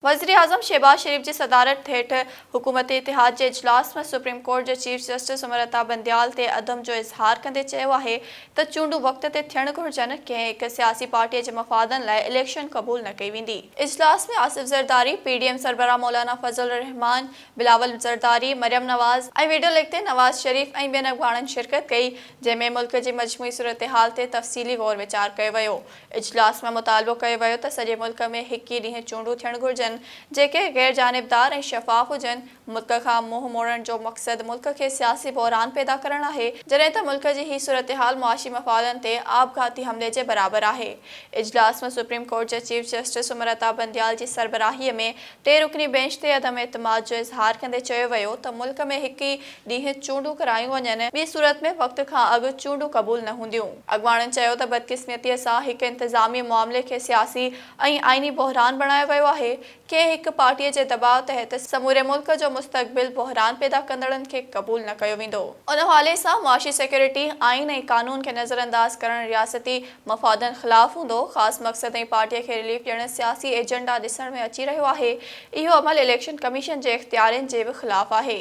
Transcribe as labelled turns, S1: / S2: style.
S1: वज़ीर आज़म शहबाज शरीफ की सदारत हेठ हुकूमती इतिहाद के इजलास में सुप्रीम कोर्ट के चीफ जस्टिस उमर बंदियाल ते अदम जो इज़हार कंदे चयो आहे त चूंडू वक्त ते थियण घुरिजनि। कंहिं हिक सियासी पार्टीअ जे मफ़ादनि लाइ इलेक्शन क़बूल न कई वेंदी। इजलास में आसिफ ज़रदारी, पीडीएम सरबराह मौलाना फजल रहमान, बिलावल ज़रदारी, मरियम नवाज़ ऐं वीडियो लिखते नवाज़ शरीफ ऐं ॿियनि अॻवाननि शिरकत कई, जंहिंमें मुल्क जी मजमूई सूरत हाल ते तफ़सीली गौर वीचार कयो वियो। इजलास में मुतालबो कयो वियो त सॼे मुल्क में हिक ई ॾींहुं चूंडू थियण घुरिजनि जेके गैर जानिबदार ऐं शफ़ाफ़ हुजनि। मुल्क खां मुंहुं मोड़ण जो मक़सद मुल्क के सियासी बहरान पैदा करण आहे, जॾहिं त मुल्क जी ही सूरत हाल मुआशी मफ़ादनि ते आपघाती हमले जे बराबर आहे। इजलास में सुप्रीम कोर्ट जे चीफ जस्टिस उमर बंदियाल जी सरबराहीअ में 3 रुकनी बेंच ते अदम एतमाद जो इज़हार कंदे चयो वियो त मुल्क में हिक ई ॾींहुं चूंडू करायूं वञनि, ॿी सूरत में वक़्त खां अॻु चूंडू क़बूल न हूंदियूं। अॻवाननि चयो त बदकिस्मतीअ सां हिक इंतज़ामी मामले खे सियासी ऐं आईनी बहरान बणायो वियो आहे। कंहिं हिक पार्टीअ जे दबाव तहत समूरे मुल्क जो मुस्तक़बिल बहरान पैदा कंदड़नि खे क़बूल न कयो वेंदो। उन हवाले सां मुआशी सिक्योरिटी आइन ऐं कानून खे नज़रअंदाज करण रियासती मफ़ादनि ख़िलाफ़ हूंदो। ख़ासि मक़सद ऐं पार्टीअ खे रिलीफ ॾियण सियासी एजेंडा ॾिसण में अची रहियो आहे। इहो अमल इलेक्शन कमीशन जे इख़्तियारनि जे बि ख़िलाफ़ आहे।